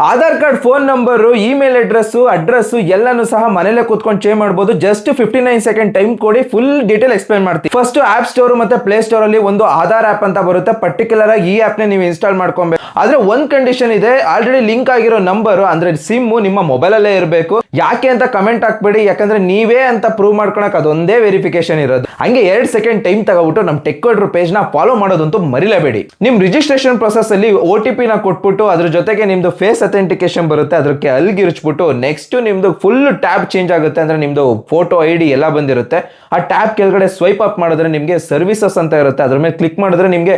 Aadhaar card, phone number, email address ಎಲ್ಲಾನು ಸಹ ಮನೇಲೆ ಕೂತ್ಕೊಂಡು ಚೇಂಜ್ ಮಾಡಬಹುದು. ಜಸ್ಟ್ 59 ಸೆಕೆಂಡ್ ಟೈಮ್ ಕೊಡಿ, ಫುಲ್ ಡೀಟೇಲ್ ಎಕ್ಸ್ಪ್ಲೈನ್ ಮಾಡ್ತೀನಿ. ಫಸ್ಟ್ ಆಪ್ ಸ್ಟೋರ್ ಮತ್ತೆ ಪ್ಲೇ ಸ್ಟೋರ್ ಅಲ್ಲಿ ಒಂದು ಆಧಾರ್ ಆಪ್ ಅಂತ ಬರುತ್ತೆ. ಪರ್ಟಿಕ್ಯುಲರ್ ಆಗಿ ಈ ಆಪ್ ನ ನೀವು ಇನ್ಸ್ಟಾಲ್ ಮಾಡ್ಕೊಬೇಕು. ಆದ್ರೆ ಒಂದ್ ಕಂಡೀಷನ್ ಇದೆ, ಆಲ್ರೆಡಿ ಲಿಂಕ್ ಆಗಿರೋ ನಂಬರ್ ಅಂದ್ರೆ ಸಿಮ್ ನಿಮ್ಮ ಮೊಬೈಲ್ ಅಲ್ಲೇ ಇರಬೇಕು. ಯಾಕೆ ಅಂತ ಕಮೆಂಟ್ ಹಾಕ್ಬೇಡಿ, ಯಾಕಂದ್ರೆ ನೀವೇ ಅಂತ ಪ್ರೂವ್ ಮಾಡ್ಕೊಳಕ್ ಅದೊಂದೇ ವೆರಿಫಿಕೇಶನ್ ಇರೋದು. ಹಂಗೆ 2 ಸೆಕೆಂಡ್ ಟೈಮ್ ತಗೋಬಿಟ್ಟು ನಮ್ ಟೆಕ್ ಕೋಡ್ರ ಪೇಜ್ ನ ಫಾಲೋ ಮಾಡೋದಂತೂ ಮರಿಲೇಬೇಡಿ. ನಿಮ್ ರಿಜಿಸ್ಟ್ರೇಷನ್ ಪ್ರೊಸೆಸ್ ಅಲ್ಲಿ OTP ನ ಕೊಟ್ಬಿಟ್ಟು ಅದ್ರ ಜೊತೆಗೆ ನಿಮ್ದು ಫೇಸ್ ಅಥೆಂಟಿಕೇಶನ್ ಬರುತ್ತೆ, ಅದಕ್ಕೆ ಅಲ್ಗಿರಿಚ್ಬಿಟ್ಟು ನೆಕ್ಸ್ಟ್ ನಿಮ್ದು ಫುಲ್ ಟ್ಯಾಬ್ ಚೇಂಜ್ ಆಗುತ್ತೆ. ಅಂದ್ರೆ ನಿಮ್ದು ಫೋಟೋ ID ಎಲ್ಲ ಬಂದಿರುತ್ತೆ. ಆ ಟ್ಯಾಬ್ ಕೆಳಗಡೆ ಸ್ವೈಪ್ ಅಪ್ ಮಾಡಿದ್ರೆ ನಿಮ್ಗೆ ಸರ್ವಿಸಸ್ ಅಂತ ಇರುತ್ತೆ, ಅದ್ರ ಮೇಲೆ ಕ್ಲಿಕ್ ಮಾಡಿದ್ರೆ ನಿಮ್ಗೆ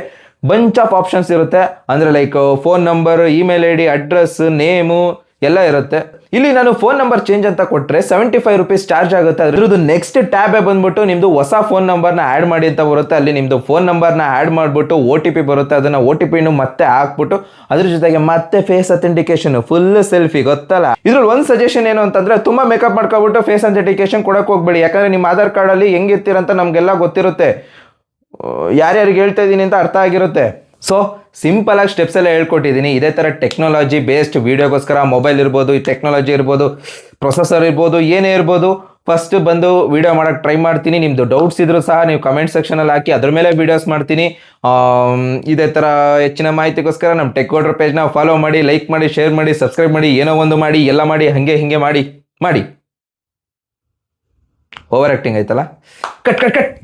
ಬಂಚ್ ಆಫ್ ಆಪ್ಷನ್ಸ್ ಇರುತ್ತೆ. ಅಂದ್ರೆ like phone number, email ID, address, name ಎಲ್ಲ ಇರುತ್ತೆ. ಇಲ್ಲಿ ನಾನು ಫೋನ್ ನಂಬರ್ ಚೇಂಜ್ ಅಂತ ಕೊಟ್ರೆ 75 ರುಪೀಸ್ ಚಾರ್ಜ್ ಆಗುತ್ತೆ. ಅದ್ರದ್ದು ನೆಕ್ಸ್ಟ್ ಟ್ಯಾಬ್ ಬಂದ್ಬಿಟ್ಟು ನಿಮ್ದು ಹೊಸ ಫೋನ್ ನಂಬರ್ನ ಆಡ್ ಮಾಡಿ ಅಂತ ಬರುತ್ತೆ. ಅಲ್ಲಿ ನಿಮ್ದು ಫೋನ್ ನಂಬರ್ನ ಆಡ್ ಮಾಡ್ಬಿಟ್ಟು OTP ಬರುತ್ತೆ, ಅದನ್ನ OTP ಮತ್ತೆ ಹಾಕ್ಬಿಟ್ಟು ಅದ್ರ ಜೊತೆಗೆ ಮತ್ತೆ ಫೇಸ್ ಅಥೆಂಟಿಕೇಶನ್, ಫುಲ್ ಸೆಲ್ಫಿ, ಗೊತ್ತಲ್ಲ. ಇದ್ರಲ್ಲಿ ಒಂದು ಸಜೆಷನ್ ಏನು ಅಂತಂದ್ರೆ ತುಂಬಾ ಮೇಕಪ್ ಮಾಡ್ಕೊಬಿಟ್ಟು ಫೇಸ್ ಅಥೆಂಟಿಕೇಶನ್ ಕೊಡಕ್ ಹೋಗ್ಬೇಡಿ. ಯಾಕಂದ್ರೆ ನಿಮ್ಮ ಆಧಾರ್ ಕಾರ್ಡ್ ಅಲ್ಲಿ ಹೆಂಗಿರ್ತೀರಂತ ನಮ್ಗೆಲ್ಲ ಗೊತ್ತಿರುತ್ತೆ, ಯಾರ್ಯಾರಿಗೆ ಹೇಳ್ತಾ ಇದೀನಿ ಅಂತ ಅರ್ಥ ಆಗಿರುತ್ತೆ. ಸೊ ಸಿಂಪಲ್ ಆಗಿ ಸ್ಟೆಪ್ಸ್ ಎಲ್ಲ ಹೇಳ್ಕೊಟ್ಟಿದ್ದೀನಿ. ಇದೇ ತರ ಟೆಕ್ನಾಲಜಿ ಬೇಸ್ಡ್ ವಿಡಿಯೋಗೋಸ್ಕರ ಮೊಬೈಲ್ ಇರ್ಬೋದು, ಈ ಟೆಕ್ನಾಲಜಿ ಇರ್ಬೋದು, ಪ್ರೊಸೆಸರ್ ಇರ್ಬೋದು, ಏನೇ ಇರ್ಬೋದು, ಫಸ್ಟ್ ಬಂದು ವಿಡಿಯೋ ಮಾಡಕ್ಕೆ ಟ್ರೈ ಮಾಡ್ತೀನಿ. ನಿಮ್ದು ಡೌಟ್ಸ್ ಇದ್ರು ಸಹ ನೀವು ಕಮೆಂಟ್ ಸೆಕ್ಷನ್ ಅಲ್ಲಿ ಹಾಕಿ, ಅದ್ರ ಮೇಲೆ ವಿಡಿಯೋಸ್ ಮಾಡ್ತೀನಿ. ಇದೇ ತರ ಹೆಚ್ಚಿನ ಮಾಹಿತಿಗೋಸ್ಕರ ನಮ್ಮ ಟೆಕ್ ಕೋಡ್ರ ಪೇಜ್ನ ಫಾಲೋ ಮಾಡಿ, ಲೈಕ್ ಮಾಡಿ, ಶೇರ್ ಮಾಡಿ, ಸಬ್ಸ್ಕ್ರೈಬ್ ಮಾಡಿ, ಏನೋ ಒಂದು ಮಾಡಿ, ಎಲ್ಲ ಮಾಡಿ, ಹಿಂಗೆ ಮಾಡಿ. ಓವರ್ ಆಕ್ಟಿಂಗ್ ಆಯ್ತಲ್ಲ, ಕಟ್.